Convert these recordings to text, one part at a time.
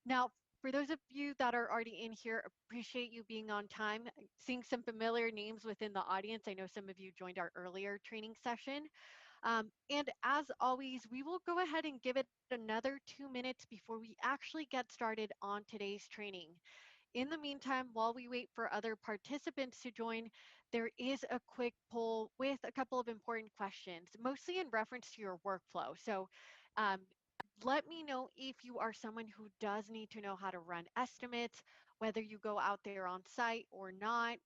Now, for those of you that are already in here, appreciate you being on time. Seeing some familiar names within the audience. I know some of you joined our earlier training session. And as always, we will go ahead and give it another 2 minutes before we actually get started on today's training. In the meantime, while we wait for other participants to join, there is a quick poll with a couple of important questions, mostly in reference to your workflow. So um, let me know if you are someone who does need to know how to run estimates, whether you go out there on site or not.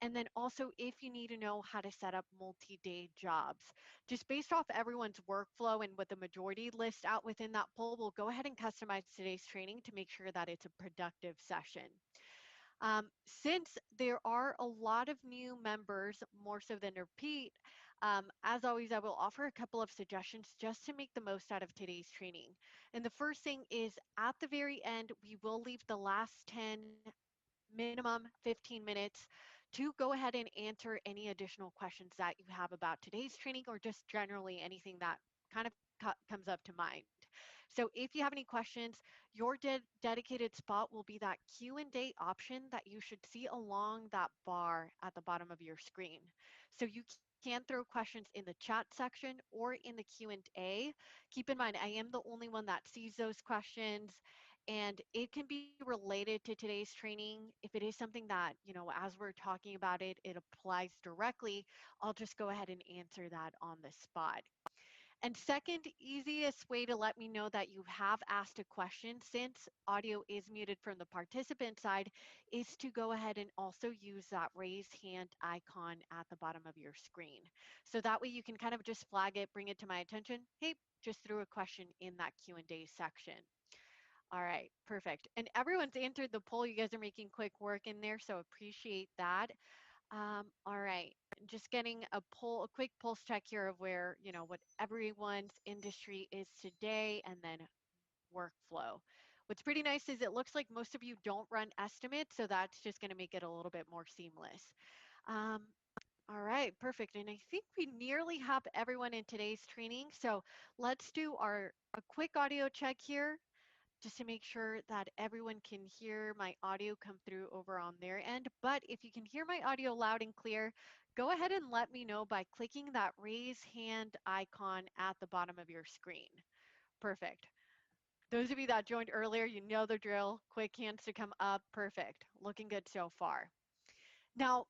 And then also if you need to know how to set up multi-day jobs. Just based off everyone's workflow and what the majority lists out within that poll, we'll go ahead and customize today's training to make sure that it's a productive session. Since there are a lot of new members, more so than repeat, as always, I will offer a couple of suggestions just to make the most out of today's training. And the first thing is at the very end, we will leave the last 10, minimum 15 minutes to go ahead and answer any additional questions that you have about today's training or just generally anything that kind of comes up to mind. So if you have any questions, your dedicated spot will be that Q&A option that you should see along that bar at the bottom of your screen. So you can throw questions in the chat section or in the Q&A. Keep in mind, I am the only one that sees those questions, and it can be related to today's training. If it is something that, as we're talking about it, it applies directly, I'll just go ahead and answer that on the spot. And second, easiest way to let me know that you have asked a question, since audio is muted from the participant side, is to go ahead and also use that raise hand icon at the bottom of your screen. So that way you can kind of just flag it, bring it to my attention. Hey, just threw a question in that Q&A section. All right, perfect. And everyone's answered the poll. You guys are making quick work in there, so appreciate that. All right, just getting a quick pulse check here of where, what everyone's industry is today, and then workflow. What's pretty nice is it looks like most of you don't run estimates, so that's just going to make it a little bit more seamless. All right, perfect. And I think we nearly have everyone in today's training, so let's do a quick audio check here, just to make sure that everyone can hear my audio come through over on their end. But if you can hear my audio loud and clear, go ahead and let me know by clicking that raise hand icon at the bottom of your screen. Perfect. Those of you that joined earlier, you know the drill. Quick hands to come up. Perfect. Looking good so far. Now,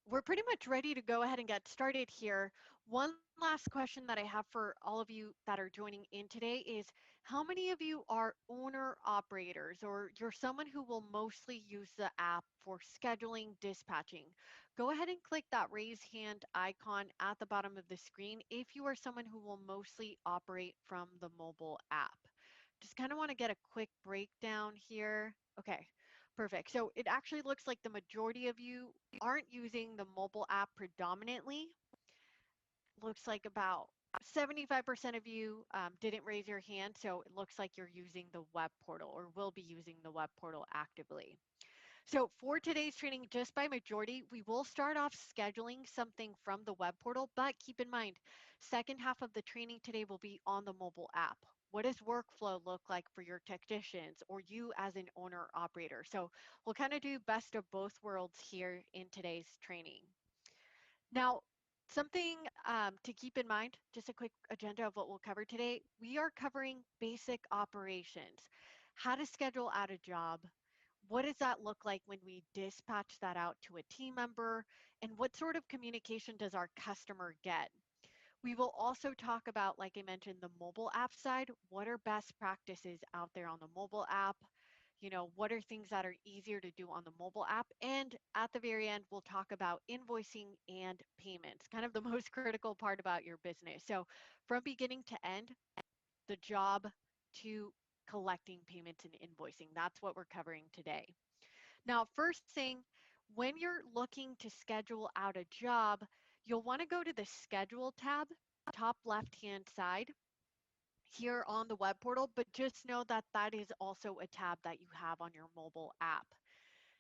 we're pretty much ready to go ahead and get started here. One last question that I have for all of you that are joining in today is, how many of you are owner operators, or you're someone who will mostly use the app for scheduling, dispatching? Go ahead and click that raise hand icon at the bottom of the screen if you are someone who will mostly operate from the mobile app. Just kind of want to get a quick breakdown here. Okay, perfect. So it actually looks like the majority of you aren't using the mobile app predominantly. Looks like about 75% of you didn't raise your hand, so it looks like you're using the web portal or will be using the web portal actively. So for today's training, just by majority, we will start off scheduling something from the web portal, but keep in mind, second half of the training today will be on the mobile app. What does workflow look like for your technicians or you as an owner operator? So we'll kind of do best of both worlds here in today's training. Now, something to keep in mind, just a quick agenda of what we'll cover today. We are covering basic operations, how to schedule out a job, what does that look like when we dispatch that out to a team member, and what sort of communication does our customer get? We will also talk about, like I mentioned, the mobile app side. What are best practices out there on the mobile app? What are things that are easier to do on the mobile app? And at the very end, we'll talk about invoicing and payments, kind of the most critical part about your business. So from beginning to end, the job to collecting payments and invoicing, that's what we're covering today. Now, first thing, when you're looking to schedule out a job, you'll want to go to the Schedule tab, top left-hand side here on the web portal, but just know that that is also a tab that you have on your mobile app.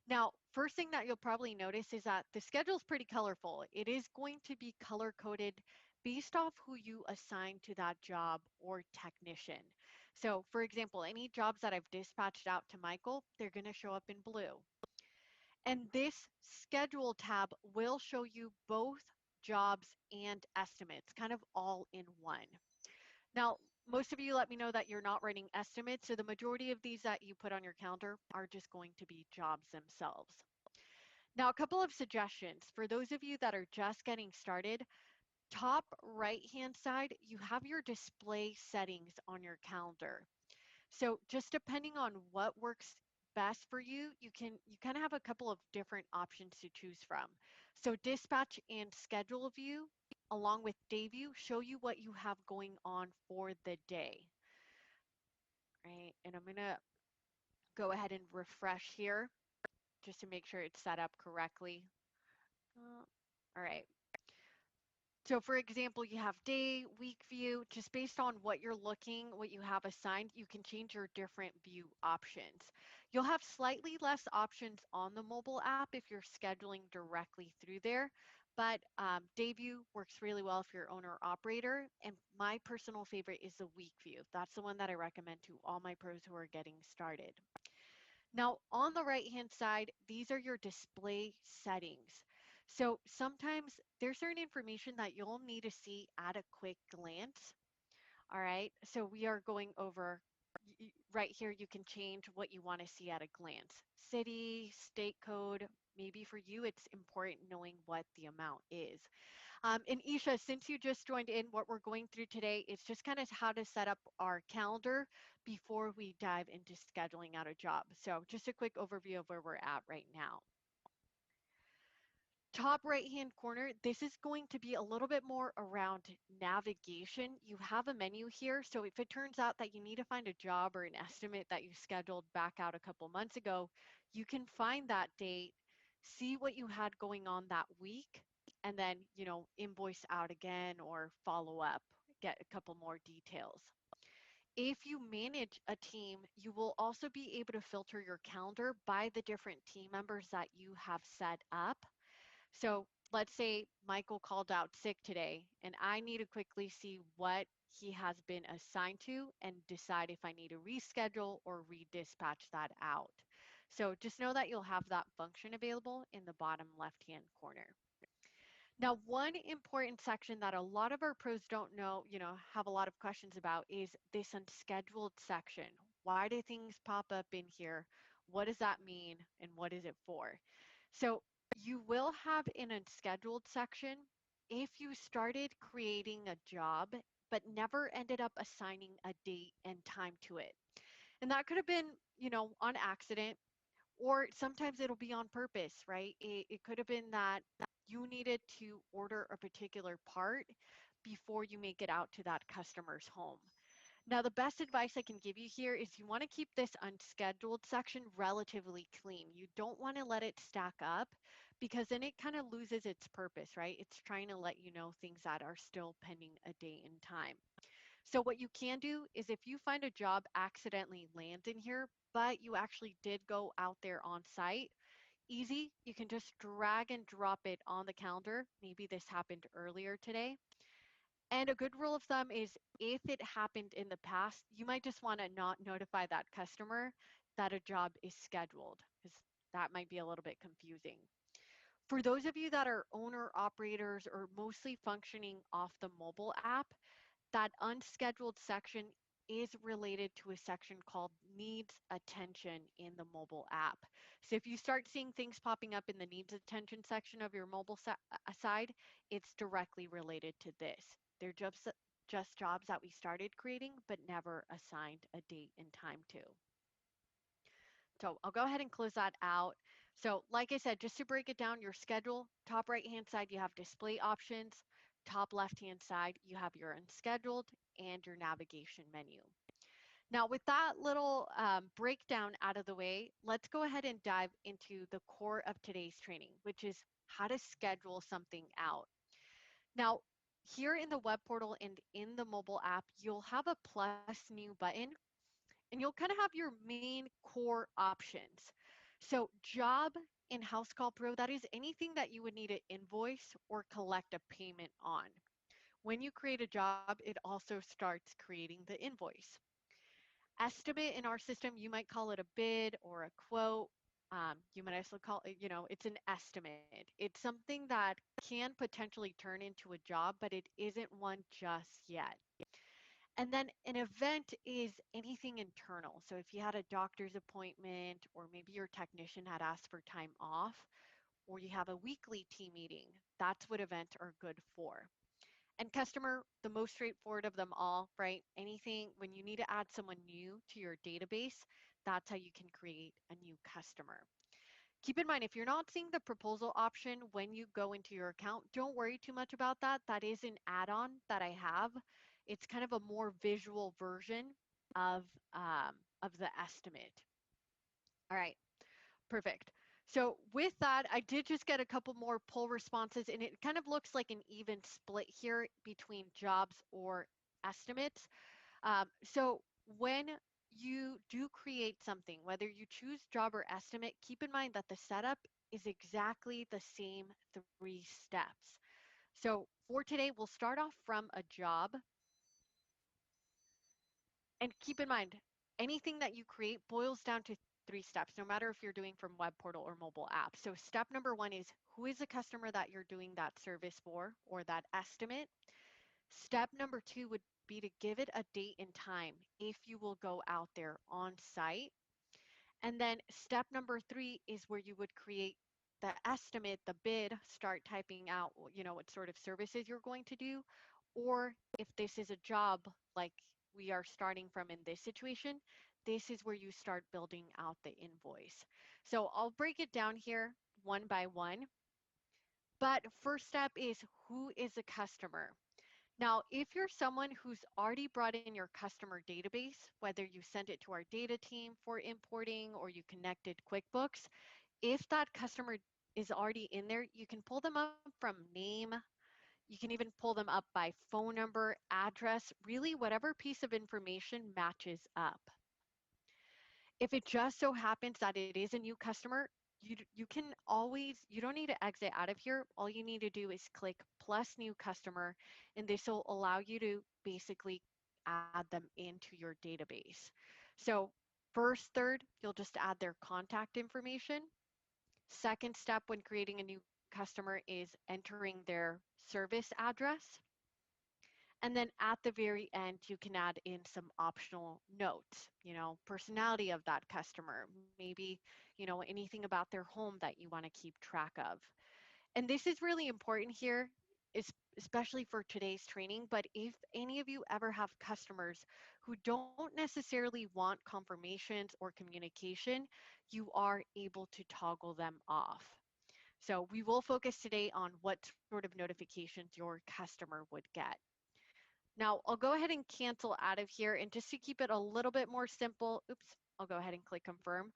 Now, first thing that you'll probably notice is that the schedule is pretty colorful. It is going to be color coded based off who you assign to that job or technician. So, for example, any jobs that I've dispatched out to Michael, they're going to show up in blue. And this schedule tab will show you both jobs and estimates, kind of all in one. Now, most of you let me know that you're not writing estimates, so the majority of these that you put on your calendar are just going to be jobs themselves. Now, a couple of suggestions for those of you that are just getting started. Top right hand side, you have your display settings on your calendar. So just depending on what works best for you, you kind of have a couple of different options to choose from. So dispatch and schedule view along with day view show you what you have going on for the day, right? And I'm gonna go ahead and refresh here just to make sure it's set up correctly. All right. So for example, you have day, week view, just based on what you're looking, what you have assigned, you can change your different view options. You'll have slightly less options on the mobile app if you're scheduling directly through there, but day view works really well if you're owner operator. And my personal favorite is the week view. That's the one that I recommend to all my pros who are getting started. Now, on the right-hand side, these are your display settings. So sometimes there's certain information that you'll need to see at a quick glance. All right, so we are going over right here. You can change what you want to see at a glance. City, state code, maybe for you, it's important knowing what the amount is. And Isha, since you just joined in, what we're going through today is just kind of how to set up our calendar before we dive into scheduling out a job. So just a quick overview of where we're at right now. Top right hand corner, this is going to be a little bit more around navigation. You have a menu here. So if it turns out that you need to find a job or an estimate that you scheduled back out a couple months ago, you can find that date, see what you had going on that week, and then, invoice out again or follow up, get a couple more details. If you manage a team, you will also be able to filter your calendar by the different team members that you have set up. So let's say Michael called out sick today, and I need to quickly see what he has been assigned to and decide if I need to reschedule or redispatch that out. So just know that you'll have that function available in the bottom left-hand corner. Now, one important section that a lot of our pros don't know, have a lot of questions about is this unscheduled section. Why do things pop up in here? What does that mean and what is it for? So you will have an unscheduled section if you started creating a job but never ended up assigning a date and time to it. And that could have been, on accident, or sometimes it'll be on purpose, right? It could have been that you needed to order a particular part before you make it out to that customer's home. Now, the best advice I can give you here is you want to keep this unscheduled section relatively clean. You don't want to let it stack up because then it kind of loses its purpose, right? It's trying to let you know things that are still pending a date and time. So what you can do is if you find a job accidentally lands in here, but you actually did go out there on site, easy, you can just drag and drop it on the calendar. Maybe this happened earlier today. And a good rule of thumb is if it happened in the past, you might just want to not notify that customer that a job is scheduled because that might be a little bit confusing. For those of you that are owner operators or mostly functioning off the mobile app, that unscheduled section is related to a section called needs attention in the mobile app. So if you start seeing things popping up in the needs attention section of your mobile side, it's directly related to this. They're just jobs that we started creating but never assigned a date and time to. So I'll go ahead and close that out. So like I said, just to break it down, your schedule, top right-hand side, you have display options. Top left-hand side, you have your unscheduled and your navigation menu. Now with that little breakdown out of the way, let's go ahead and dive into the core of today's training, which is how to schedule something out. Now, here in the web portal and in the mobile app, you'll have a plus new button and you'll kind of have your main core options. So job in Housecall Pro, that is anything that you would need to invoice or collect a payment on. When you create a job, it also starts creating the invoice. Estimate in our system, you might call it a bid or a quote. You might also call it, it's an estimate. It's something that can potentially turn into a job, but it isn't one just yet. And then an event is anything internal. So if you had a doctor's appointment, or maybe your technician had asked for time off, or you have a weekly team meeting, that's what events are good for. And customer, the most straightforward of them all, right? Anything when you need to add someone new to your database, that's how you can create a new customer. Keep in mind, if you're not seeing the proposal option when you go into your account, don't worry too much about that. That is an add-on that I have. It's kind of a more visual version of of the estimate. All right, perfect. So with that, I did just get a couple more poll responses, and it kind of looks like an even split here between jobs or estimates. So when you do create something, whether you choose job or estimate, keep in mind that the setup is exactly the same 3 steps. So for today, we'll start off from a job, and keep in mind, anything that you create boils down to 3 steps, no matter if you're doing from web portal or mobile app. So step number one is, who is the customer that you're doing that service for or that estimate? Step number two would be to give it a date and time if you will go out there on site. And then step number three is where you would create the estimate, the bid, start typing out, what sort of services you're going to do. Or if this is a job like we are starting from in this situation, this is where you start building out the invoice. So I'll break it down here one by one. But first step is, who is a customer? Now, if you're someone who's already brought in your customer database, whether you sent it to our data team for importing or you connected QuickBooks, if that customer is already in there, you can pull them up from name. You can even pull them up by phone number, address, really whatever piece of information matches up. If it just so happens that it is a new customer, you can always, you don't need to exit out of here. All you need to do is click plus new customer, and this will allow you to basically add them into your database. So first, third, you'll just add their contact information. Second step when creating a new customer is entering their service address. And then at the very end, you can add in some optional notes, personality of that customer, maybe, anything about their home that you want to keep track of. And this is really important here, is especially for today's training. But if any of you ever have customers who don't necessarily want confirmations or communication, you are able to toggle them off. So we will focus today on what sort of notifications your customer would get. Now I'll go ahead and cancel out of here, and just to keep it a little bit more simple, oops, I'll go ahead and click confirm.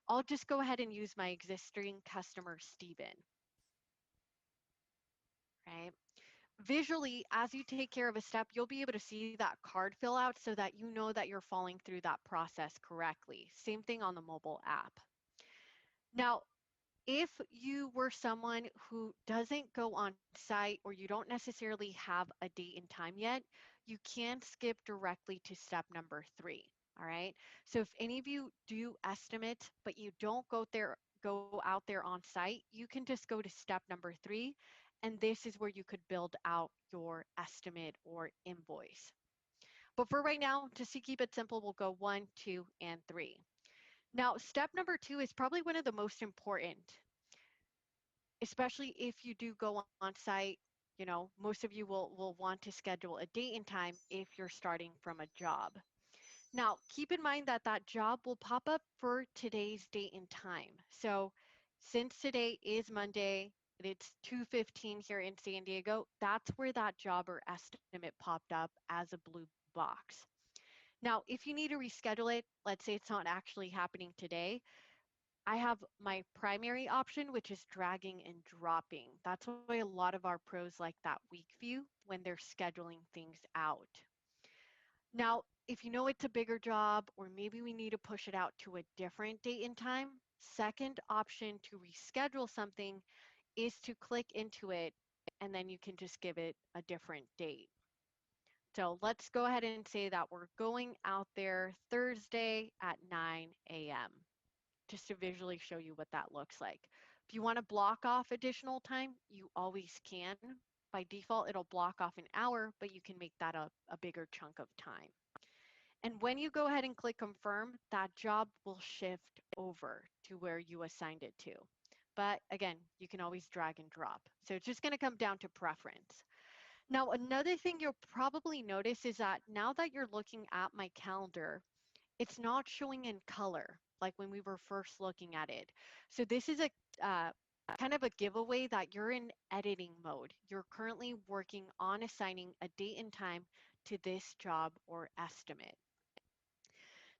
I'll just go ahead and use my existing customer, Steven, right? Visually, as you take care of a step, you'll be able to see that card fill out so that you know that you're following through that process correctly. Same thing on the mobile app. Now, if you were someone who doesn't go on site, or you don't necessarily have a date and time yet, you can skip directly to step number 3. All right. So if any of you do estimate, but you don't go out there on site, you can just go to step number 3. And this is where you could build out your estimate or invoice. But for right now, just to keep it simple, we'll go 1, 2, and 3. Now, step number 2 is probably one of the most important, especially if you do go on site. Most of you will want to schedule a date and time if you're starting from a job. Now, keep in mind that that job will pop up for today's date and time. So since today is Monday, and it's 2:15 here in San Diego, that's where that job or estimate popped up as a blue box. Now, if you need to reschedule it, let's say it's not actually happening today, I have my primary option, which is dragging and dropping. That's why a lot of our pros like that week view when they're scheduling things out. Now, if you know it's a bigger job, or maybe we need to push it out to a different date and time, second option to reschedule something is to click into it, and then you can just give it a different date. So let's go ahead and say that we're going out there Thursday at 9 a.m. just to visually show you what that looks like. If you want to block off additional time, you always can. By default, it'll block off an hour, but you can make that a bigger chunk of time. And when you go ahead and click confirm, that job will shift over to where you assigned it to. But again, you can always drag and drop. So it's just going to come down to preference. Now, another thing you'll probably notice is that now that you're looking at my calendar, it's not showing in color like when we were first looking at it. So this is a kind of a giveaway that you're in editing mode. You're currently working on assigning a date and time to this job or estimate.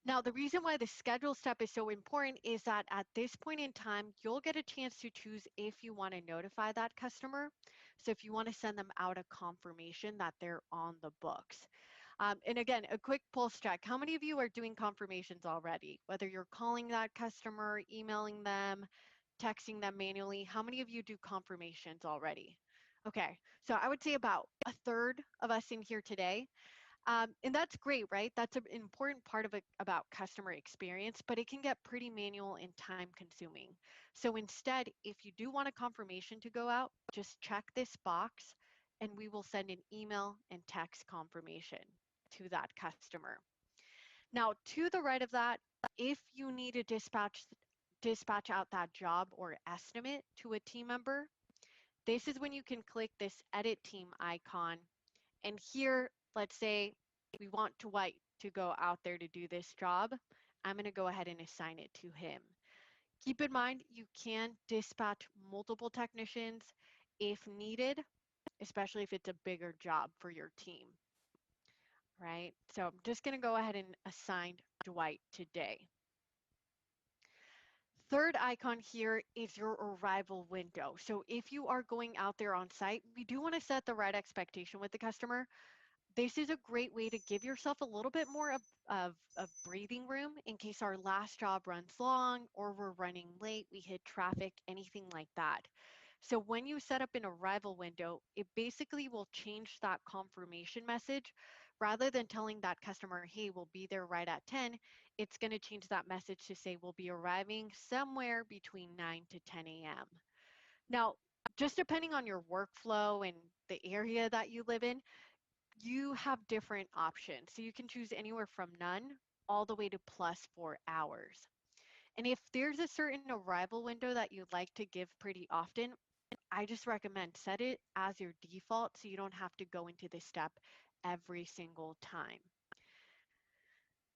Now, the reason why the schedule step is so important is that at this point in time, you'll get a chance to choose if you want to notify that customer. So if you want to send them out a confirmation that they're on the books. And again, a quick pulse check. How many of you are doing confirmations already? Whether you're calling that customer, emailing them, texting them manually, how many of you do confirmations already? Okay, so I would say about a third of us in here today. And that's great, right? That's an important part of it about customer experience, but it can get pretty manual and time consuming. So instead, if you do want a confirmation to go out, just check this box and we will send an email and text confirmation to that customer. Now, to the right of that, if you need to dispatch out that job or estimate to a team member, this is when you can click this edit team icon. And here, let's say we want Dwight to go out there to do this job. I'm going to go ahead and assign it to him. Keep in mind, you can dispatch multiple technicians if needed, especially if it's a bigger job for your team, right? So I'm just going to go ahead and assign Dwight today. Third icon here is your arrival window. So if you are going out there on site, we do want to set the right expectation with the customer. This is a great way to give yourself a little bit more of breathing room in case our last job runs long or we're running late, we hit traffic, anything like that. So when you set up an arrival window, it basically will change that confirmation message. Rather than telling that customer, hey, we'll be there right at 10, it's going to change that message to say we'll be arriving somewhere between 9 to 10 a.m. Now, just depending on your workflow and the area that you live in, you have different options. So you can choose anywhere from none all the way to +4 hours. And if there's a certain arrival window that you'd like to give pretty often, I just recommend set it as your default so you don't have to go into this step every single time.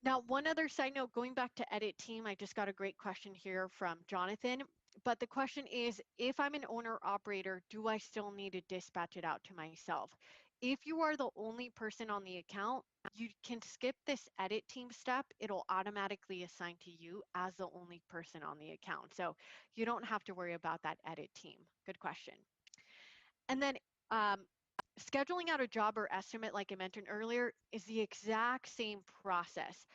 Now, one other side note, going back to edit team, I just got a great question here from Jonathan. But the question is, if I'm an owner operator, do I still need to dispatch it out to myself? If you are the only person on the account, you can skip this edit team step. It'll automatically assign to you as the only person on the account. So you don't have to worry about that edit team. Good question. And then um, scheduling out a job or estimate, like I mentioned earlier, is the exact same process.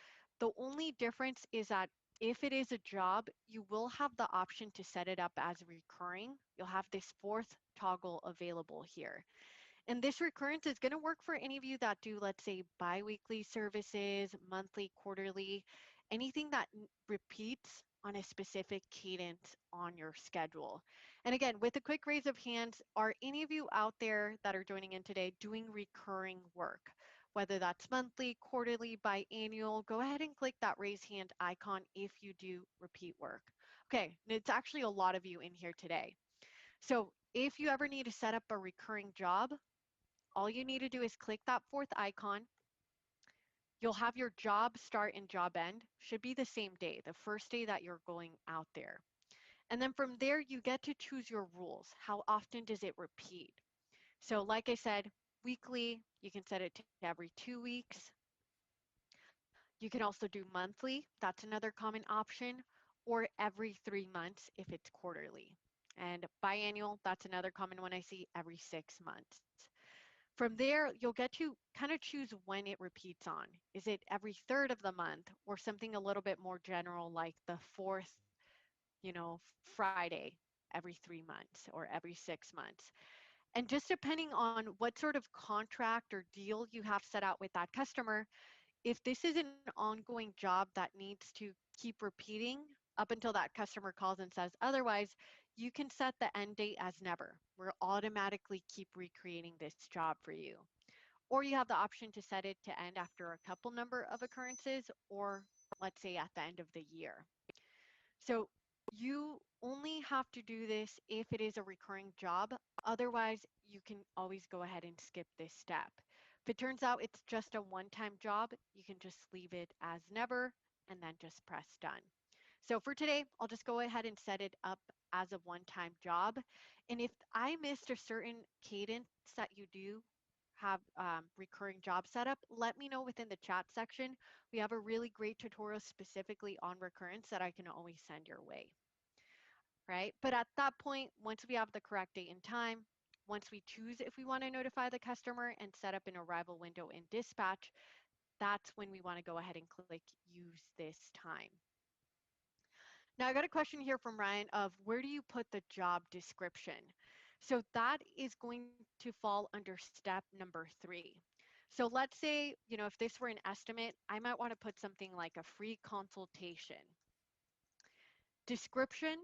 The only difference is that if it is a job, you will have the option to set it up as recurring. You'll have this fourth toggle available here. And this recurrence is going to work for any of you that do, let's say, biweekly services, monthly, quarterly, anything that repeats on a specific cadence on your schedule. And again, with a quick raise of hands, are any of you out there that are joining in today doing recurring work? Whether that's monthly, quarterly, biannual, go ahead and click that raise hand icon if you do repeat work. Okay, it's actually a lot of you in here today. So if you ever need to set up a recurring job, all you need to do is click that fourth icon. You'll have your job start and job end, should be the same day, the first day that you're going out there. And then from there, you get to choose your rules. How often does it repeat? So like I said, weekly, you can set it to every 2 weeks. You can also do monthly, that's another common option, or every 3 months if it's quarterly. And biannual, that's another common one I see, every 6 months. From there, you'll get to kind of choose when it repeats on. Is it every third of the month or something a little bit more general like the fourth, Friday every 3 months or every 6 months? And just depending on what sort of contract or deal you have set out with that customer, if this is an ongoing job that needs to keep repeating up until that customer calls and says otherwise, you can set the end date as never. We'll automatically keep recreating this job for you. Or you have the option to set it to end after a couple number of occurrences, or let's say at the end of the year. So you only have to do this if it is a recurring job. Otherwise, you can always go ahead and skip this step. If it turns out it's just a one-time job, you can just leave it as never and then just press done. So for today, I'll just go ahead and set it up as a one-time job. And if I missed a certain cadence that you do have recurring job setup, let me know within the chat section. We have a really great tutorial specifically on recurrence that I can always send your way, right? But at that point, once we have the correct date and time, once we choose if we want to notify the customer and set up an arrival window in dispatch, that's when we want to go ahead and click use this time. Now I got a question here from Ryan of where do you put the job description? So that is going to fall under step number 3. So let's say, if this were an estimate, I might want to put something like a free consultation. Description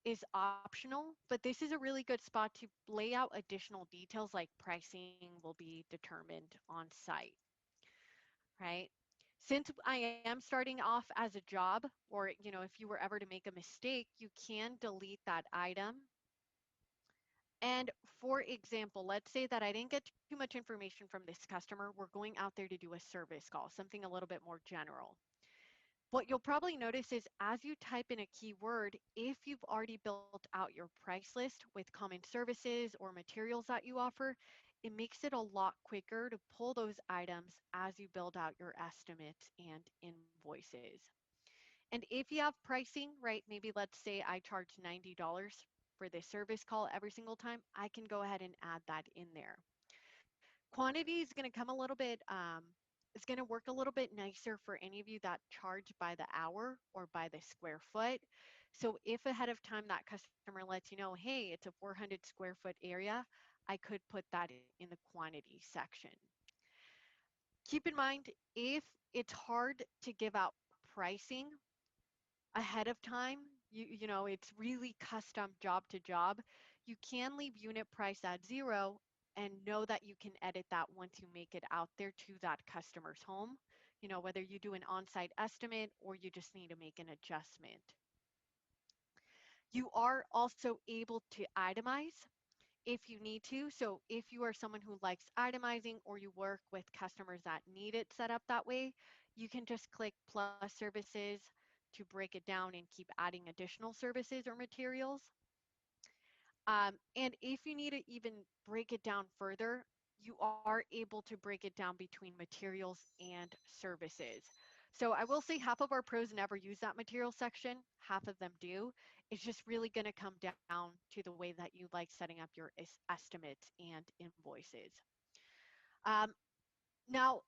is optional, but this is a really good spot to lay out additional details like pricing will be determined on site, right? Since I am starting off as a job, or if you were ever to make a mistake, you can delete that item. And for example, let's say that I didn't get too much information from this customer. We're going out there to do a service call, something a little bit more general. What you'll probably notice is as you type in a keyword, if you've already built out your price list with common services or materials that you offer, it makes it a lot quicker to pull those items as you build out your estimates and invoices. And if you have pricing, right, maybe let's say I charge $90 for this service call every single time, I can go ahead and add that in there. Quantity is going to come a little bit, it's going to work a little bit nicer for any of you that charge by the hour or by the square foot. So if ahead of time that customer lets you know, hey, it's a 400 square foot area, I could put that in the quantity section. Keep in mind, if it's hard to give out pricing ahead of time, it's really custom job to job, you can leave unit price at 0 and know that you can edit that once you make it out there to that customer's home, whether you do an on-site estimate or you just need to make an adjustment. You are also able to itemize if you need to. So if you are someone who likes itemizing or you work with customers that need it set up that way, you can just click plus services to break it down and keep adding additional services or materials. And if you need to even break it down further, you are able to break it down between materials and services. So I will say half of our pros never use that material section, half of them do. It's just really going to come down to the way that you like setting up your estimates and invoices. Um, Now,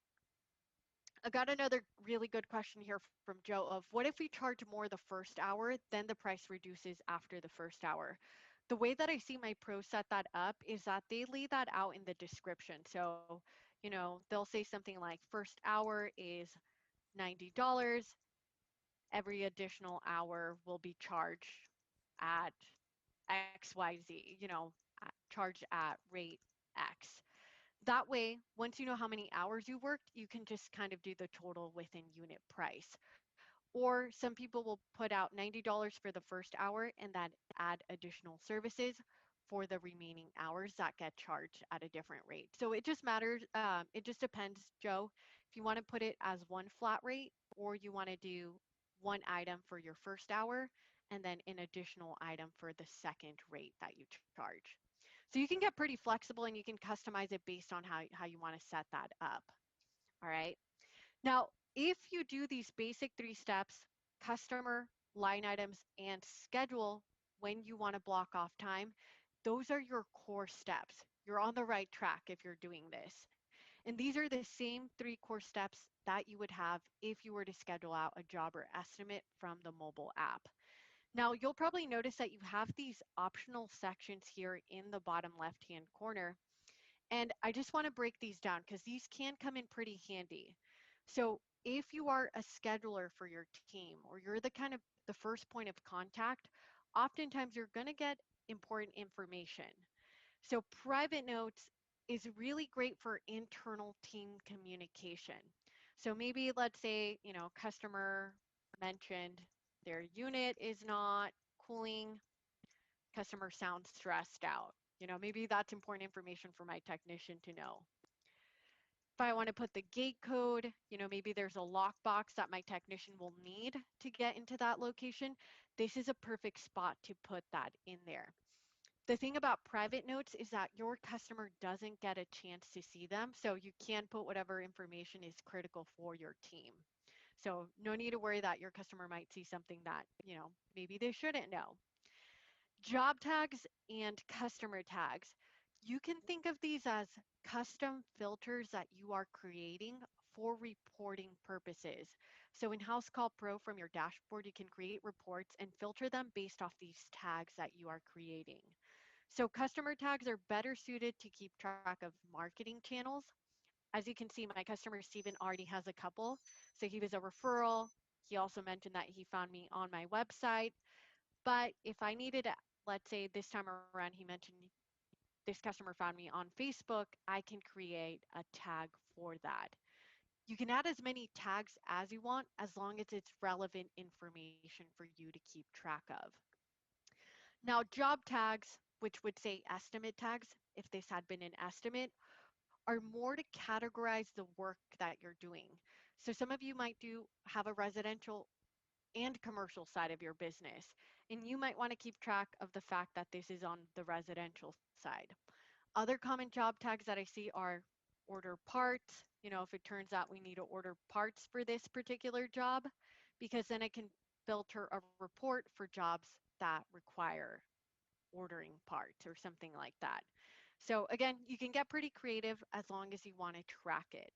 I got another really good question here from Joe of what if we charge more the first hour, then the price reduces after the first hour? The way that I see my pros set that up is that they lay that out in the description. So, they'll say something like first hour is $90. Every additional hour will be charged at XYZ, charged at rate X. That way, once you know how many hours you worked, you can just kind of do the total within unit price. Or some people will put out $90 for the first hour and then add additional services for the remaining hours that get charged at a different rate. So it just matters. It just depends, Joe, if you want to put it as one flat rate or you want to do one item for your first hour and then an additional item for the second rate that you charge. So you can get pretty flexible and you can customize it based on how you want to set that up. All right. Now, if you do these basic 3 steps, customer, line items, and schedule when you want to block off time, those are your core steps. You're on the right track if you're doing this. And these are the same 3 core steps that you would have if you were to schedule out a job or estimate from the mobile app. Now, you'll probably notice that you have these optional sections here in the bottom left-hand corner. And I just want to break these down because these can come in pretty handy. So if you are a scheduler for your team or you're the kind of the first point of contact, oftentimes you're going to get important information. So private notes is really great for internal team communication. So maybe let's say, customer mentioned their unit is not cooling, customer sounds stressed out. Maybe that's important information for my technician to know. If I want to put the gate code, maybe there's a lockbox that my technician will need to get into that location. This is a perfect spot to put that in there. The thing about private notes is that your customer doesn't get a chance to see them, so you can put whatever information is critical for your team. So no need to worry that your customer might see something that, maybe they shouldn't know. Job tags and customer tags. You can think of these as custom filters that you are creating for reporting purposes. So in Housecall Pro from your dashboard, you can create reports and filter them based off these tags that you are creating. So customer tags are better suited to keep track of marketing channels. As you can see, my customer Steven already has a couple. So he was a referral. He also mentioned that he found me on my website. But if I needed, let's say this time around, he mentioned this customer found me on Facebook, I can create a tag for that. You can add as many tags as you want as long as it's relevant information for you to keep track of. Now, job tags, which would say estimate tags, if this had been an estimate, are more to categorize the work that you're doing. So some of you might have a residential and commercial side of your business. And you might want to keep track of the fact that this is on the residential side. Other common job tags that I see are order parts. If it turns out we need to order parts for this particular job, because then I can filter a report for jobs that require ordering parts or something like that. So again, you can get pretty creative as long as you want to track it.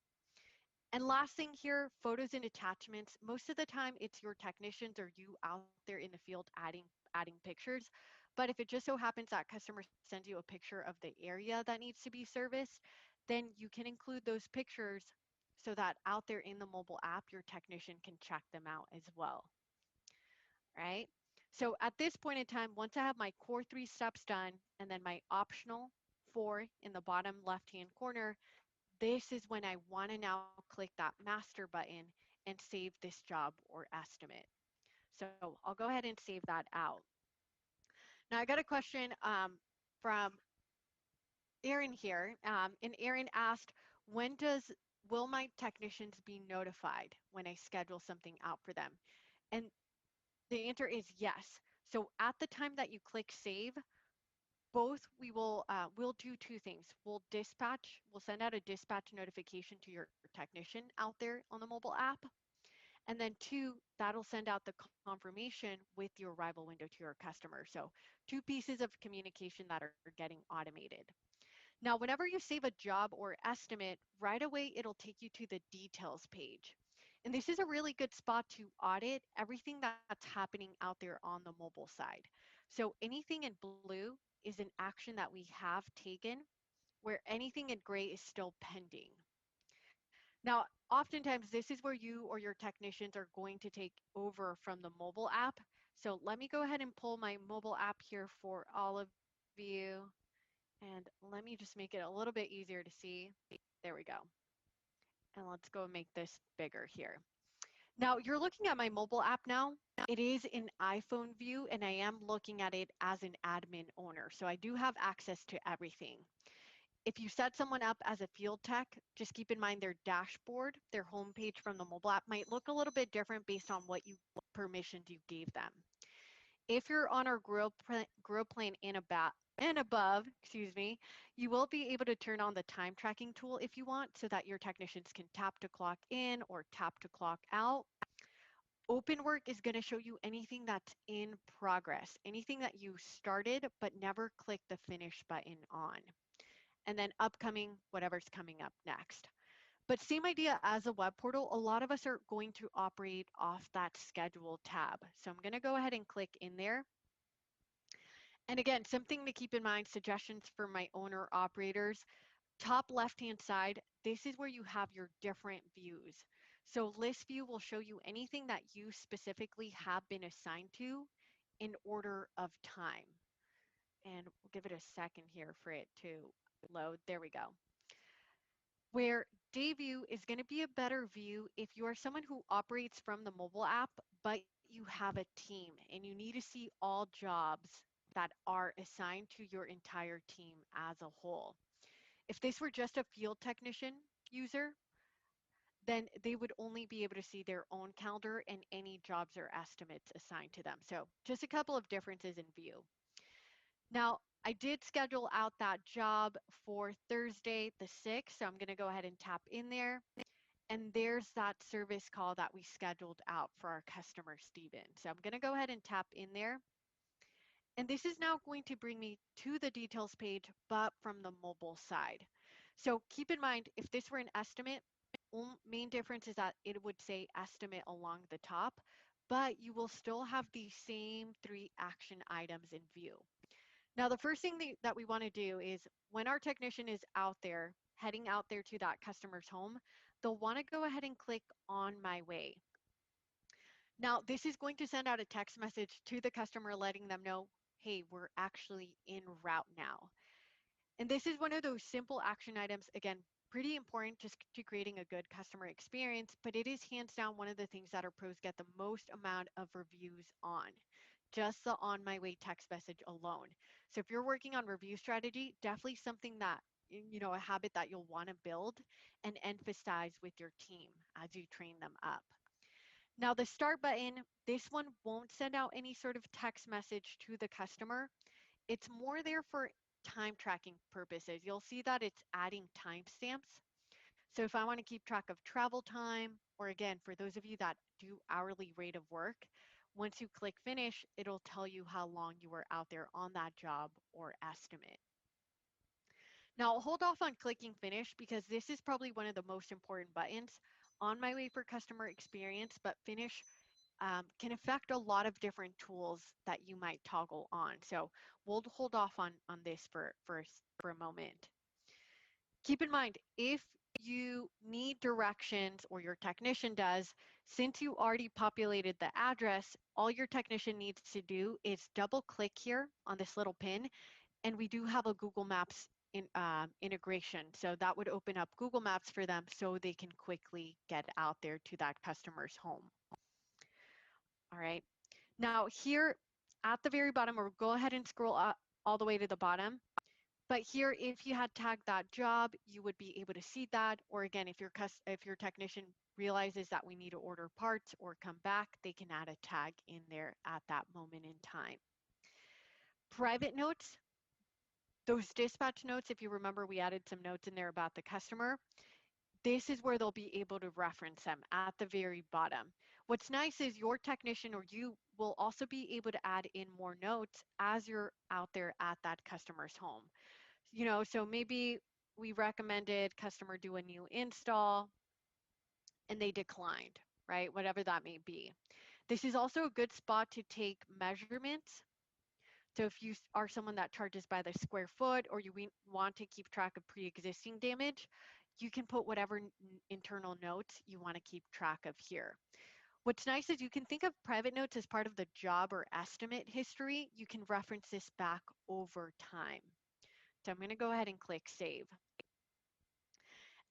And last thing here, photos and attachments. Most of the time it's your technicians or you out there in the field adding pictures. But if it just so happens that customer sends you a picture of the area that needs to be serviced, then you can include those pictures so that out there in the mobile app, your technician can check them out as well, right? So at this point in time, once I have my core 3 steps done and then my optional 4 in the bottom left-hand corner, this is when I want to now click that master button and save this job or estimate. So I'll go ahead and save that out. Now I got a question from Aaron here. And Aaron asked, will my technicians be notified when I schedule something out for them? And the answer is yes. So at the time that you click save, we'll do 2 things. We'll send out a dispatch notification to your technician out there on the mobile app. And then 2, that'll send out the confirmation with your arrival window to your customer. So 2 pieces of communication that are getting automated. Now, whenever you save a job or estimate, right away it'll take you to the details page. And this is a really good spot to audit everything that's happening out there on the mobile side. So anything in blue is an action that we have taken, where anything in gray is still pending. Now, oftentimes this is where you or your technicians are going to take over from the mobile app. So let me go ahead and pull my mobile app here for all of you. And let me just make it a little bit easier to see. There we go. And let's go and make this bigger here. Now you're looking at my mobile app now. It is in iPhone view and I am looking at it as an admin owner. So I do have access to everything. If you set someone up as a field tech, just keep in mind their dashboard, their homepage from the mobile app might look a little bit different based on what permissions you gave them. If you're on our grow plan and above, excuse me, you will be able to turn on the time tracking tool if you want so that your technicians can tap to clock in or tap to clock out. Open work is going to show you anything that's in progress, anything that you started but never clicked the finish button on. And then upcoming, whatever's coming up next. But same idea as a web portal, a lot of us are going to operate off that schedule tab. So I'm going to go ahead and click in there. And again, something to keep in mind, suggestions for my owner operators, top left-hand side, this is where you have your different views. So list view will show you anything that you specifically have been assigned to in order of time. And we'll give it a second here for it to load. There we go. Where day view is going to be a better view if you are someone who operates from the mobile app, but you have a team and you need to see all jobs that are assigned to your entire team as a whole. If this were just a field technician user, then they would only be able to see their own calendar and any jobs or estimates assigned to them. So just a couple of differences in view. Now, I did schedule out that job for Thursday the 6th, so I'm going to go ahead and tap in there. And there's that service call that we scheduled out for our customer, Steven. So I'm going to go ahead and tap in there. And this is now going to bring me to the details page, but from the mobile side. So keep in mind, if this were an estimate, main difference is that it would say estimate along the top, but you will still have the same 3 action items in view. Now, the first thing that we want to do is when our technician is out there, heading out there to that customer's home, they'll want to go ahead and click on my way. Now, this is going to send out a text message to the customer letting them know, hey, we're actually en route now. And this is one of those simple action items, again, pretty important just to creating a good customer experience, but it is hands down one of the things that our pros get the most amount of reviews on, just the on my way text message alone. So if you're working on review strategy, definitely something that, a habit that you'll want to build and emphasize with your team as you train them up. Now the start button, this one won't send out any sort of text message to the customer. It's more there for time tracking purposes. You'll see that it's adding timestamps. So if I want to keep track of travel time, or again, for those of you that do hourly rate of work, once you click finish, it'll tell you how long you were out there on that job or estimate. Now I'll hold off on clicking finish because this is probably one of the most important buttons on my way for customer experience, but finish can affect a lot of different tools that you might toggle on. So we'll hold off on this for a moment. Keep in mind, if you need directions or your technician does, since you already populated the address, all your technician needs to do is double click here on this little pin, and we do have a Google Maps integration. So that would open up Google Maps for them so they can quickly get out there to that customer's home. All right. Now here at the very bottom, or go ahead and scroll up all the way to the bottom. But here, if you had tagged that job, you would be able to see that. Or again, if your technician realizes that we need to order parts or come back, they can add a tag in there at that moment in time. Private notes, those dispatch notes, if you remember, we added some notes in there about the customer. This is where they'll be able to reference them at the very bottom. What's nice is your technician or you will also be able to add in more notes as you're out there at that customer's home. So maybe we recommended customer do a new install and they declined, right? Whatever that may be. This is also a good spot to take measurements. So if you are someone that charges by the square foot or you want to keep track of pre-existing damage, you can put whatever internal notes you want to keep track of here. What's nice is you can think of private notes as part of the job or estimate history. You can reference this back over time. So I'm going to go ahead and click save.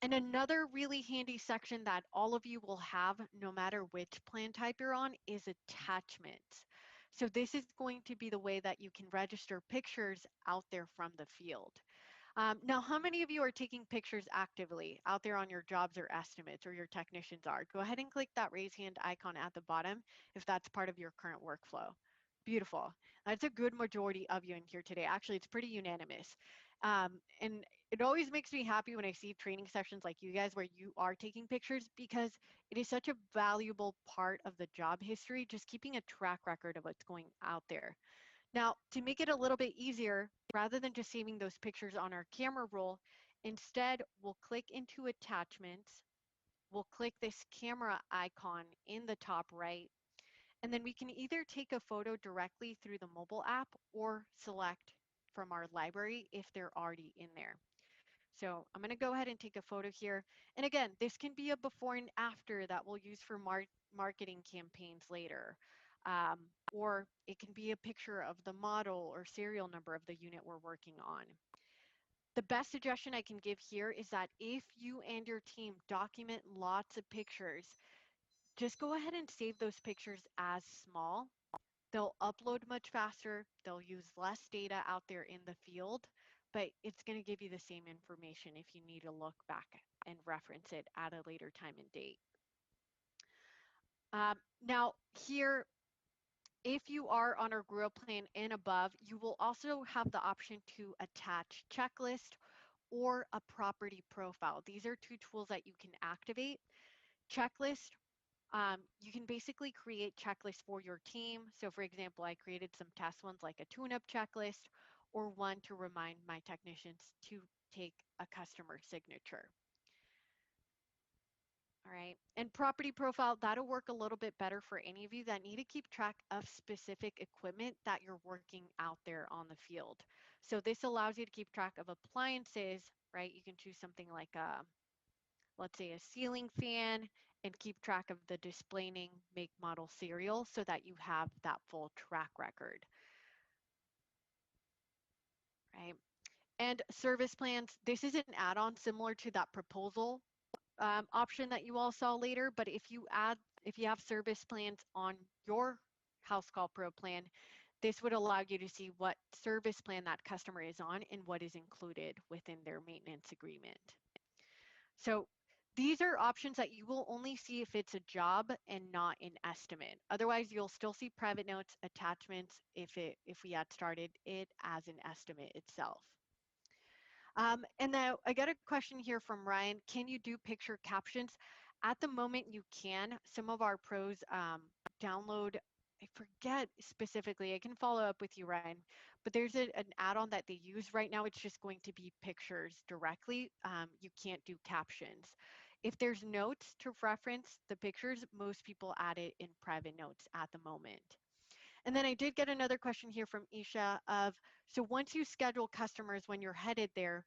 And another really handy section that all of you will have, no matter which plan type you're on, is attachments. So this is going to be the way that you can register pictures out there from the field. Now, how many of you are taking pictures actively out there on your jobs or estimates, or your technicians are? Go ahead and click that raise hand icon at the bottom if that's part of your current workflow. Beautiful. That's a good majority of you in here today. Actually, it's pretty unanimous. And it always makes me happy when I see training sessions like you guys where you are taking pictures, because it is such a valuable part of the job history, just keeping a track record of what's going out there. Now, to make it a little bit easier, rather than just saving those pictures on our camera roll, instead we'll click into attachments we'll click this camera icon in the top right, and then we can either take a photo directly through the mobile app or select from our library if they're already in there. So I'm going to go ahead and take a photo here. And again, this can be a before and after that we'll use for marketing campaigns later. Um, or it can be a picture of the model or serial number of the unit we're working on. The best suggestion I can give here is that if you and your team document lots of pictures, just go ahead and save those pictures as small. They'll upload much faster, they'll use less data out there in the field, but it's going to give you the same information if you need to look back and reference it at a later time and date. Now here, if you are on our Grow plan and above, you will also have the option to attach checklist or a property profile. These are two tools that you can activate. Checklist, you can basically create checklists for your team. So for example, I created some test ones like a tune-up checklist or one to remind my technicians to take a customer signature. All right, and property profile, that'll work a little bit better for any of you that need to keep track of specific equipment that you're working out there on the field. So this allows you to keep track of appliances, right? You can choose something like let's say a ceiling fan, and keep track of the display name, make, model, serial so that you have that full track record, right? And service plans, this is an add-on similar to that proposal option that you all saw later, but if you have service plans on your Housecall Pro plan, this would allow you to see what service plan that customer is on and what is included within their maintenance agreement. So these are options that you will only see if it's a job and not an estimate. Otherwise, you'll still see private notes, attachments if we had started it as an estimate itself. And now I got a question here from Ryan. Can you do picture captions? At the moment, you can. Some of our pros download, I forget specifically, I can follow up with you, Ryan, but there's an add-on that they use right now. It's just going to be pictures directly. You can't do captions. If there's notes to reference the pictures, most people add it in private notes at the moment. And then I did get another question here from Isha of, so once you schedule customers when you're headed there,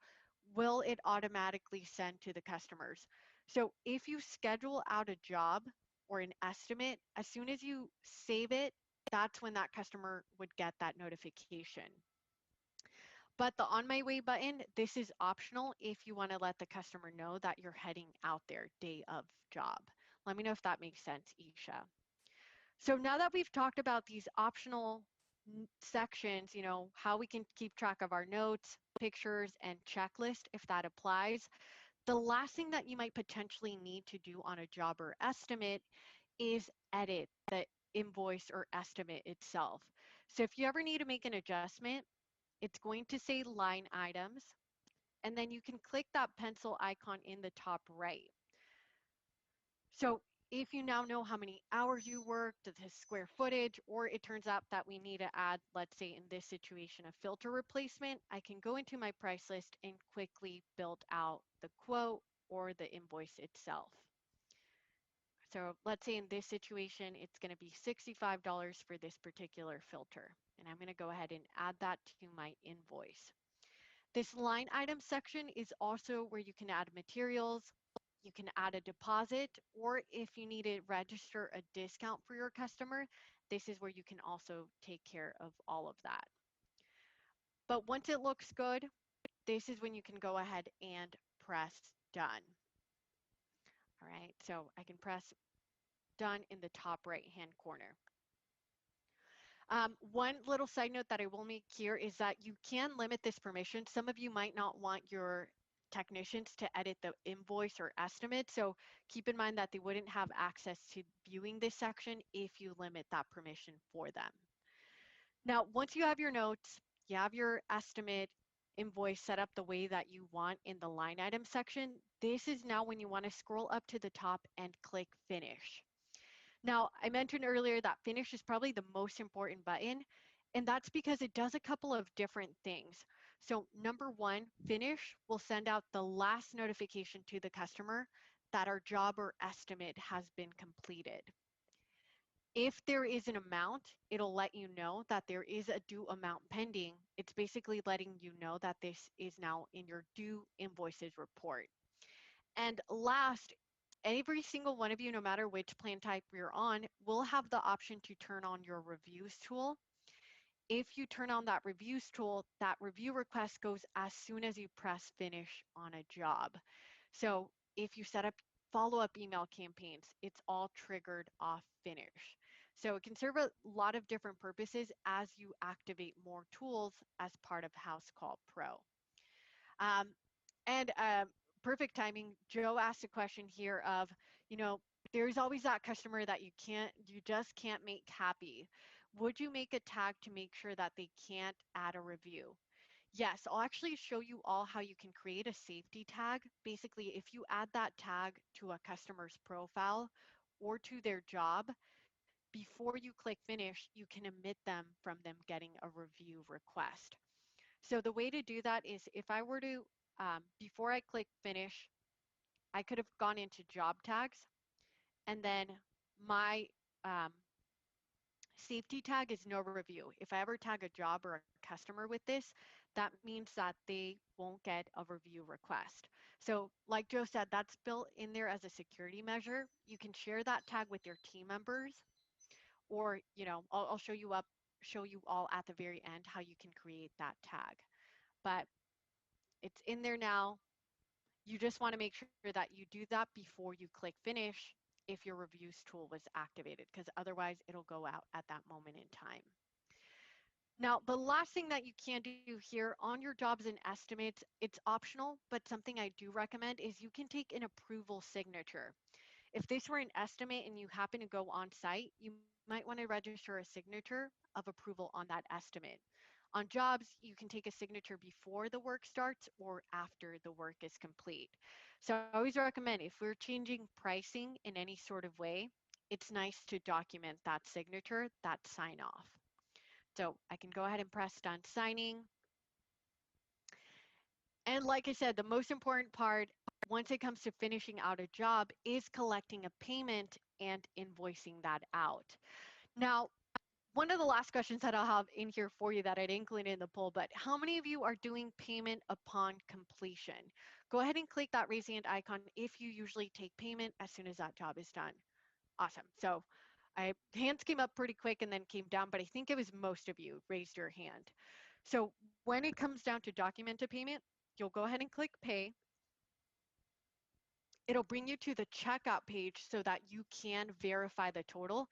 will it automatically send to the customers? So if you schedule out a job or an estimate, as soon as you save it, that's when that customer would get that notification. But the on my way button, this is optional if you want to let the customer know that you're heading out there day of job. Let me know if that makes sense, Isha. So now that we've talked about these optional sections, you know, how we can keep track of our notes, pictures, and checklist if that applies, the last thing that you might potentially need to do on a job or estimate is edit the invoice or estimate itself. So if you ever need to make an adjustment, it's going to say line items, and then you can click that pencil icon in the top right. So if you now know how many hours you worked, the square footage, or it turns out that we need to add, let's say in this situation, a filter replacement, I can go into my price list and quickly build out the quote or the invoice itself. So let's say in this situation, it's going to be $65 for this particular filter. And I'm going to go ahead and add that to my invoice. This line item section is also where you can add materials, you can add a deposit, or if you need to register a discount for your customer, this is where you can also take care of all of that. But once it looks good, this is when you can go ahead and press done. All right, so I can press done in the top right-hand corner. One little side note that I will make here is that you can limit this permission. Some of you might not want your technicians to edit the invoice or estimate, so keep in mind that they wouldn't have access to viewing this section if you limit that permission for them. Now, once you have your notes, you have your estimate invoice set up the way that you want in the line item section, this is now when you want to scroll up to the top and click finish. Now, I mentioned earlier that finish is probably the most important button, and that's because it does a couple of different things. So number one, finish will send out the last notification to the customer that our job or estimate has been completed. If there is an amount, it'll let you know that there is a due amount pending. It's basically letting you know that this is now in your due invoices report. And last, every single one of you, no matter which plan type you're on, will have the option to turn on your reviews tool. If you turn on that reviews tool, that review request goes as soon as you press finish on a job. So if you set up follow-up email campaigns, it's all triggered off finish. So it can serve a lot of different purposes as you activate more tools as part of Housecall Pro. Um, and perfect timing, Joe asked a question here of, you know, there's always that customer that you just can't make happy. Would you make a tag to make sure that they can't add a review? Yes, I'll actually show you all how you can create a safety tag. Basically, if you add that tag to a customer's profile or to their job, before you click finish, you can omit them from them getting a review request. So the way to do that is if I were to, before I click finish, I could have gone into job tags and then my um, safety tag is no review. If I ever tag a job or a customer with this, that means that they won't get a review request. So like Joe said, that's built in there as a security measure. You can share that tag with your team members, or I'll show you all at the very end how you can create that tag. But it's in there now. You just want to make sure that you do that before you click finish if your reviews tool was activated, because otherwise it'll go out at that moment in time. Now, the last thing that you can do here on your jobs and estimates, it's optional, but something I do recommend is you can take an approval signature. If this were an estimate and you happen to go on site, you might want to register a signature of approval on that estimate. On jobs, you can take a signature before the work starts or after the work is complete. So I always recommend if we're changing pricing in any sort of way, it's nice to document that signature, that sign off. So I can go ahead and press done signing. And like I said, the most important part once it comes to finishing out a job is collecting a payment and invoicing that out. Now, one of the last questions that I'll have in here for you that I didn't include in the poll, but how many of you are doing payment upon completion? Go ahead and click that raise hand icon if you usually take payment as soon as that job is done. Awesome. So hands came up pretty quick and then came down, but I think it was most of you raised your hand. So when it comes down to documented payment, you'll go ahead and click pay. It'll bring you to the checkout page so that you can verify the total.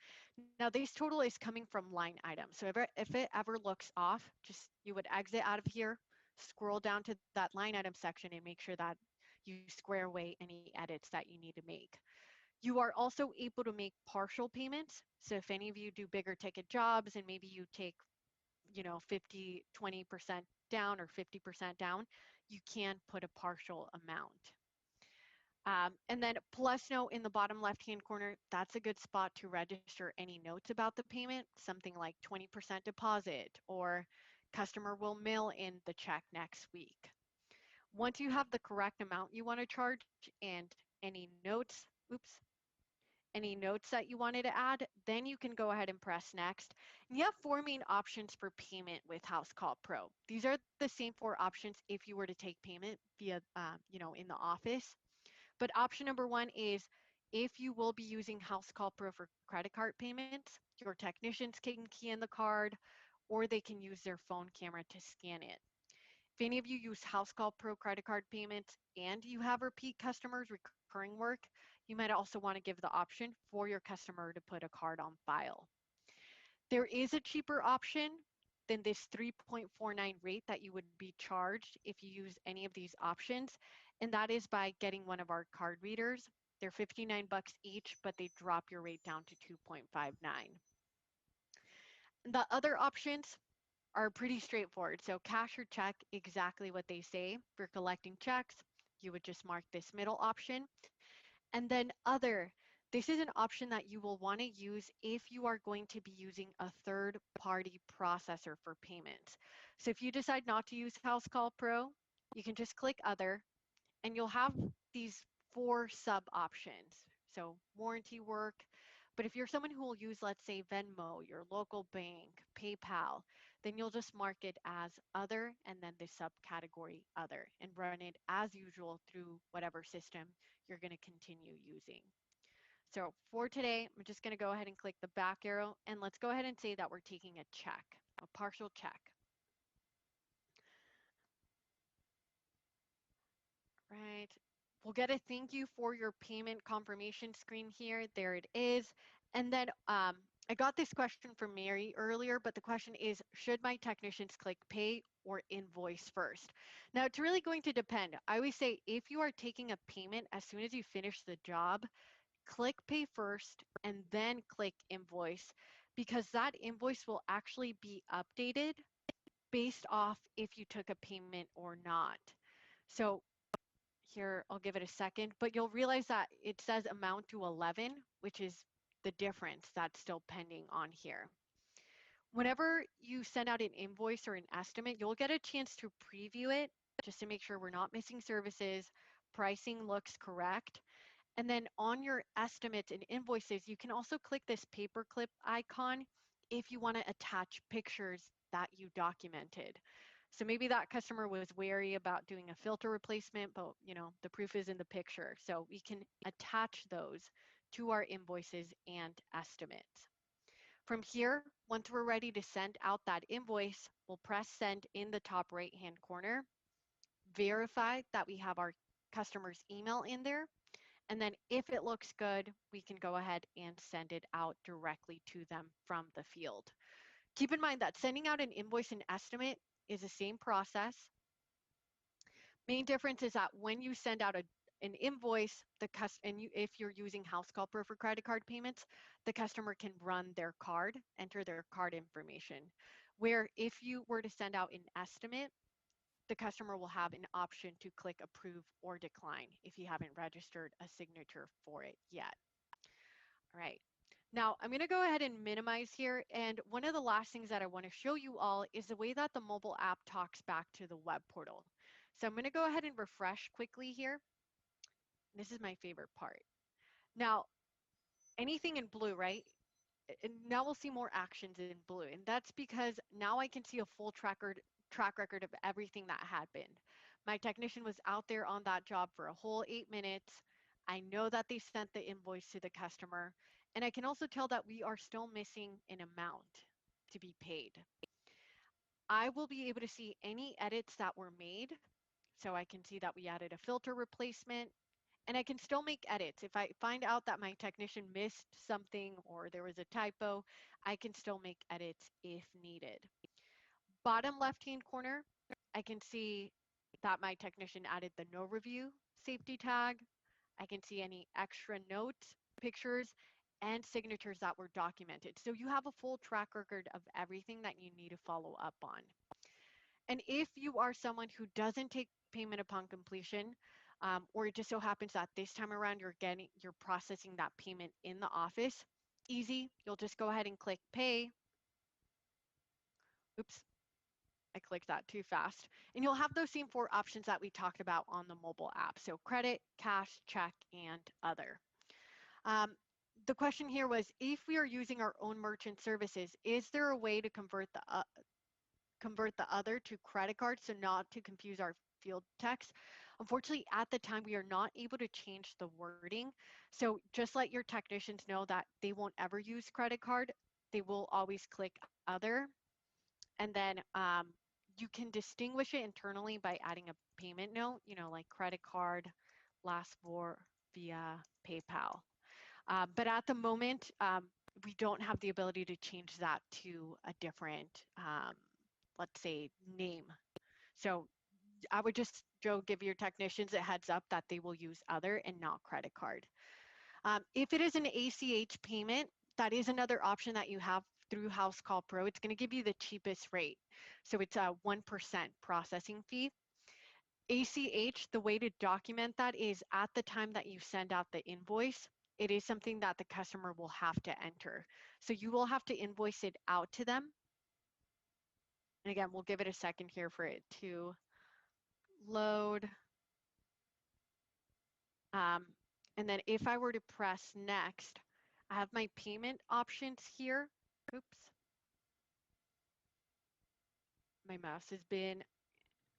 Now, this total is coming from line items. So if it ever looks off, just you would exit out of here, scroll down to that line item section and make sure that you square away any edits that you need to make. You are also able to make partial payments. So if any of you do bigger ticket jobs and maybe you take 20% down or 50% down, you can put a partial amount. And then plus note in the bottom left-hand corner, that's a good spot to register any notes about the payment, something like 20% deposit or customer will mail in the check next week. Once you have the correct amount you want to charge and any notes, any notes that you wanted to add, then you can go ahead and press next. And you have four main options for payment with Housecall Pro. These are the same four options if you were to take payment via, in the office. But option number one is if you will be using Housecall Pro for credit card payments, your technicians can key in the card or they can use their phone camera to scan it. If any of you use Housecall Pro credit card payments and you have repeat customers, recurring work, you might also want to give the option for your customer to put a card on file. There is a cheaper option than this 3.49 rate that you would be charged if you use any of these options, and that is by getting one of our card readers. They're 59 bucks each, but they drop your rate down to 2.59. The other options are pretty straightforward. So cash or check, exactly what they say. For collecting checks, you would just mark this middle option. And then other, this is an option that you will want to use if you are going to be using a third-party processor for payments. So if you decide not to use Housecall Pro, you can just click other, and you'll have these 4 sub options. So warranty work, but if you're someone who will use, let's say, Venmo, your local bank, PayPal, then you'll just mark it as other and then the subcategory other and run it as usual through whatever system you're going to continue using. So for today, I'm just going to go ahead and click the back arrow, and let's go ahead and say that we're taking a check, a partial check. Right. We'll get a thank you for your payment confirmation screen here. There it is. And then I got this question from Mary earlier, but the question is, should my technicians click pay or invoice first? Now, it's really going to depend. I always say if you are taking a payment as soon as you finish the job, click pay first and then click invoice, because that invoice will actually be updated based off if you took a payment or not. So here, I'll give it a second, but you'll realize that it says amount to 11, which is the difference that's still pending on here. Whenever you send out an invoice or an estimate, you'll get a chance to preview it just to make sure we're not missing services, pricing looks correct. And then on your estimates and invoices, you can also click this paperclip icon if you want to attach pictures that you documented. So maybe that customer was wary about doing a filter replacement, but the proof is in the picture. So we can attach those to our invoices and estimates. From here, once we're ready to send out that invoice, we'll press send in the top right-hand corner, verify that we have our customer's email in there, and then if it looks good, we can go ahead and send it out directly to them from the field. Keep in mind that sending out an invoice and estimate is the same process. Main difference is that when you send out an invoice, if you're using Housecall Pro for credit card payments, the customer can run their card, enter their card information. Where if you were to send out an estimate, the customer will have an option to click approve or decline if you haven't registered a signature for it yet. All right. Now I'm going to go ahead and minimize here. And one of the last things that I want to show you all is the way that the mobile app talks back to the web portal. So I'm going to go ahead and refresh quickly here. This is my favorite part. Now, anything in blue, right? And now we'll see more actions in blue. And that's because now I can see a full track record of everything that happened. My technician was out there on that job for a whole 8 minutes. I know that they sent the invoice to the customer. And I can also tell that we are still missing an amount to be paid. I will be able to see any edits that were made. So I can see that we added a filter replacement, and I can still make edits. If I find out that my technician missed something or there was a typo, I can still make edits if needed. Bottom left-hand corner, I can see that my technician added the no review safety tag. I can see any extra notes, pictures, and signatures that were documented. So you have a full track record of everything that you need to follow up on. And if you are someone who doesn't take payment upon completion, or it just so happens that this time around you're processing that payment in the office, easy. You'll just go ahead and click pay. Oops, I clicked that too fast. And you'll have those same 4 options that we talked about on the mobile app. So credit, cash, check, and other. The question here was, if we are using our own merchant services, is there a way to convert the other to credit card so not to confuse our field techs? Unfortunately, at the time, we are not able to change the wording. So just let your technicians know that they won't ever use credit card. They will always click other. And then you can distinguish it internally by adding a payment note, like credit card, last four via PayPal. But at the moment, we don't have the ability to change that to a different, let's say, name. So I would just, Joe, give your technicians a heads up that they will use other and not credit card. If it is an ACH payment, that is another option that you have through Housecall Pro. It's going to give you the cheapest rate. So it's a 1% processing fee. ACH, the way to document that is at the time that you send out the invoice, it is something that the customer will have to enter. So you will have to invoice it out to them. And again, we'll give it a second here for it to load. Um, and then if I were to press next, I have my payment options here. Oops, my mouse has been,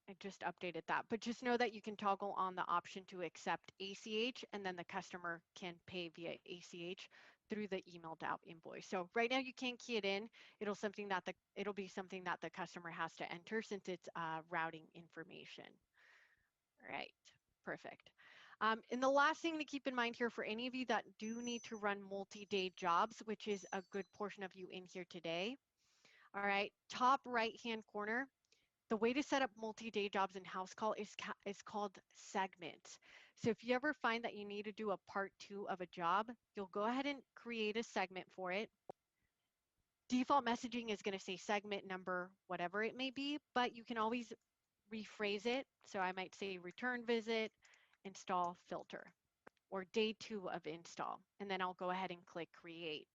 I just updated that, but just know that you can toggle on the option to accept ACH, and then the customer can pay via ACH through the emailed out invoice. So right now you can't key it in. It'll be something that the customer has to enter since it's routing information. Right, perfect. And the last thing to keep in mind here for any of you that do need to run multi-day jobs, which is a good portion of you in here today. All right, top right-hand corner, the way to set up multi-day jobs in Housecall is called segments. So if you ever find that you need to do a part 2 of a job, you'll go ahead and create a segment for it. Default messaging is going to say segment number, whatever it may be, but you can always rephrase it. So I might say return visit, install filter, or day 2 of install, and then I'll go ahead and click create.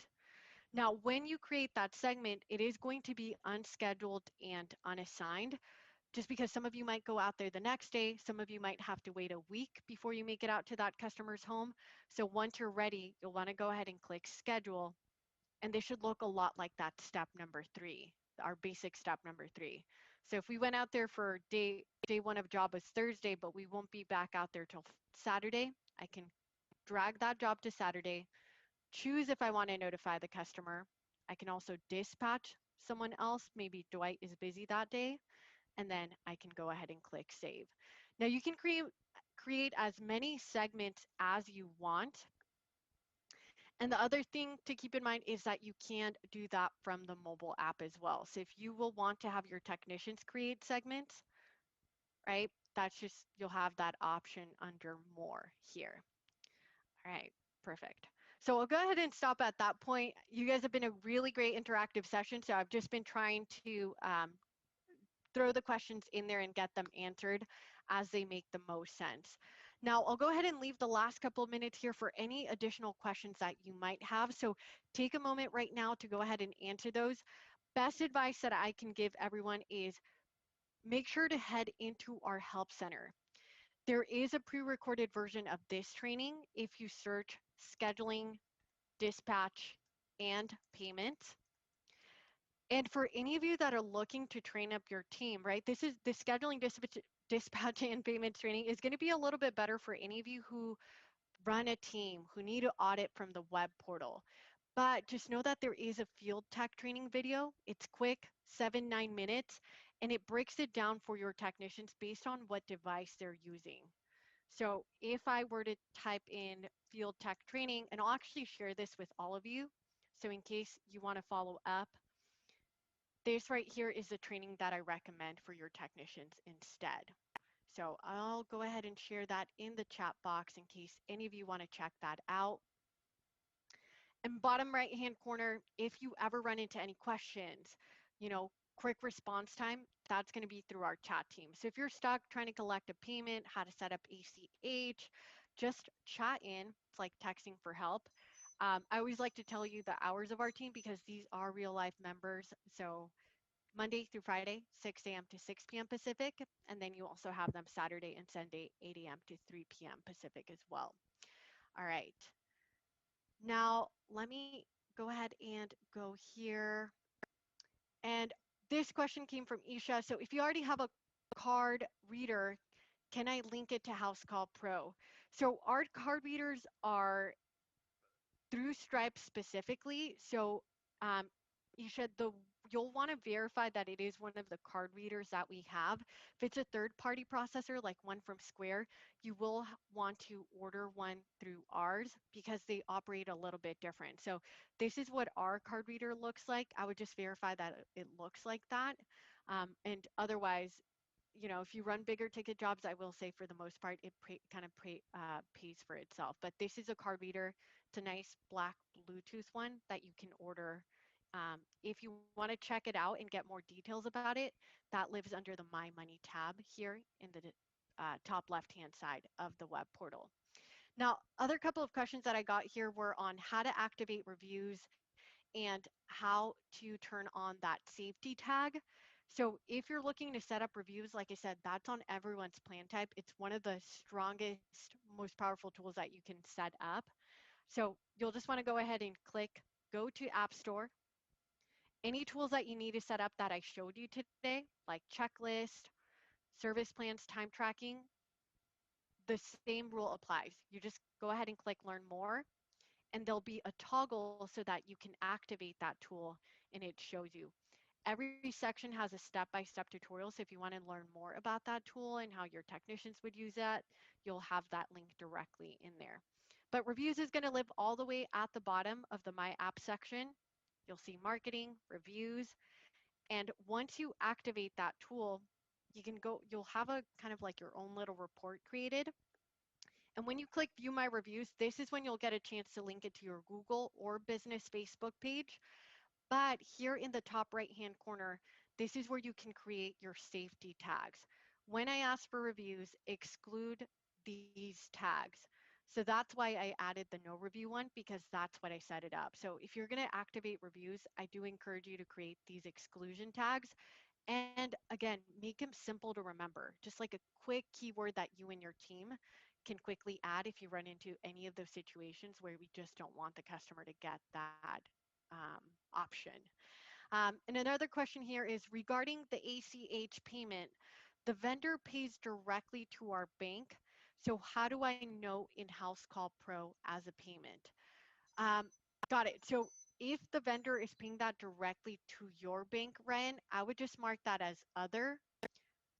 Now, when you create that segment, it is going to be unscheduled and unassigned, just because some of you might go out there the next day, some of you might have to wait a week before you make it out to that customer's home. So once you're ready, you'll want to go ahead and click schedule, and they should look a lot like that step number 3, our basic step number 3. So if we went out there for day 1 of job was Thursday, but we won't be back out there till Saturday, I can drag that job to Saturday, choose if I want to notify the customer. I can also dispatch someone else. Maybe Dwight is busy that day, and then I can go ahead and click save. Now you can create as many segments as you want. And the other thing to keep in mind is that you can do that from the mobile app as well. So if you will want to have your technicians create segments, right, that's just, you'll have that option under more here. All right, perfect. So I'll go ahead and stop at that point. You guys have been a really great interactive session. So I've just been trying to throw the questions in there and get them answered as they make the most sense. Now, I'll go ahead and leave the last couple of minutes here for any additional questions that you might have. So take a moment right now to go ahead and answer those. Best advice that I can give everyone is make sure to head into our help center. There is a pre-recorded version of this training if you search scheduling, dispatch, and payment. And for any of you that are looking to train up your team, right, this is the scheduling, dispatch, and payment training is going to be a little bit better for any of you who run a team, who need to audit from the web portal. But just know that there is a field tech training video. It's quick, 7-9 minutes, and it breaks it down for your technicians based on what device they're using. So if I were to type in field tech training, and I'll actually share this with all of you, so in case you want to follow up, this right here is the training that I recommend for your technicians instead. So I'll go ahead and share that in the chat box in case any of you want to check that out. And bottom right hand corner, if you ever run into any questions, you know, quick response time, that's going to be through our chat team. So if you're stuck trying to collect a payment, how to set up ACH, just chat in. It's like texting for help. I always like to tell you the hours of our team because these are real life members. So Monday through Friday, 6 a.m. to 6 p.m. Pacific, and then you also have them Saturday and Sunday, 8 a.m. to 3 p.m. Pacific as well. All right. Now, let me go ahead and go here. And this question came from Isha. So if you already have a card reader, can I link it to Housecall Pro? So our card readers are through Stripe specifically. So Isha, you'll want to verify that it is one of the card readers that we have. If it's a third-party processor, like one from Square, you will want to order one through ours because they operate a little bit different. So this is what our card reader looks like. I would just verify that it looks like that. And otherwise, you know, if you run bigger ticket jobs, I will say for the most part, it kind of pays for itself. But this is a card reader. It's a nice black Bluetooth one that you can order. If you want to check it out and get more details about it, that lives under the My Money tab here in the top left-hand side of the web portal. Now, other couple of questions that I got here were on how to activate reviews and how to turn on that safety tag. So if you're looking to set up reviews, like I said, that's on everyone's plan type. It's one of the strongest, most powerful tools that you can set up. So you'll just want to go ahead and click go to App Store. Any tools that you need to set up that I showed you today, like checklist, service plans, time tracking, the same rule applies. You just go ahead and click learn more, and there'll be a toggle so that you can activate that tool and it shows you. Every section has a step-by-step tutorial, so if you want to learn more about that tool and how your technicians would use it, you'll have that link directly in there. But reviews is going to live all the way at the bottom of the My App section. You'll see marketing, reviews, and once you activate that tool, you'll have a kind of like your own little report created. And when you click view my reviews, this is when you'll get a chance to link it to your Google or business Facebook page. But here in the top right-hand corner, this is where you can create your safety tags. When I ask for reviews, exclude these tags. So that's why I added the no review one, because that's what I set it up. So if you're going to activate reviews, I do encourage you to create these exclusion tags. And again, make them simple to remember, just like a quick keyword that you and your team can quickly add if you run into any of those situations where we just don't want the customer to get that option. And another question here is regarding the ACH payment. The vendor pays directly to our bank. So how do I know in Housecall Pro as a payment? Um, got it. So if the vendor is paying that directly to your bank, Ryan, I would just mark that as other,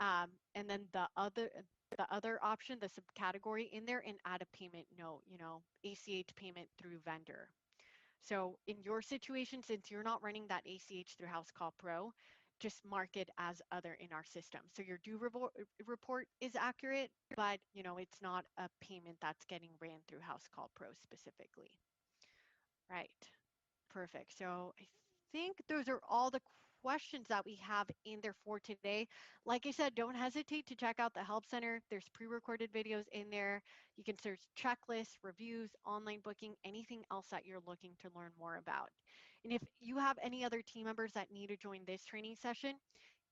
and then the other option, the subcategory in there, and add a payment note, ACH payment through vendor. So in your situation, since you're not running that ACH through Housecall Pro, just mark it as other in our system. So your report is accurate, but it's not a payment that's getting ran through Housecall Pro specifically. Right. Perfect. So I think those are all the questions that we have in there for today. Like I said, don't hesitate to check out the Help Center. There's pre-recorded videos in there. You can search checklists, reviews, online booking, anything else that you're looking to learn more about. And if you have any other team members that need to join this training session,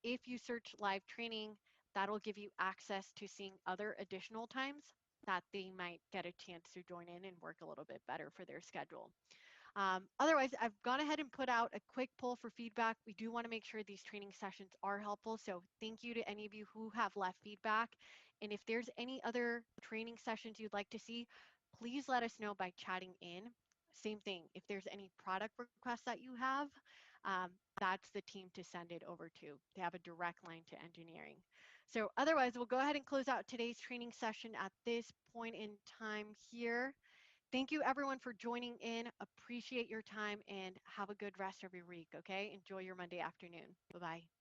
if you search live training, that'll give you access to seeing other additional times that they might get a chance to join in and work a little bit better for their schedule. Otherwise, I've gone ahead and put out a quick poll for feedback. We do want to make sure these training sessions are helpful. So thank you to any of you who have left feedback. And if there's any other training sessions you'd like to see, please let us know by chatting in. Same thing, if there's any product requests that you have, that's the team to send it over to. They have a direct line to engineering. So otherwise, we'll go ahead and close out today's training session at this point in time here. Thank you everyone for joining in. Appreciate your time and have a good rest of your week, okay? Enjoy your Monday afternoon. Bye-bye.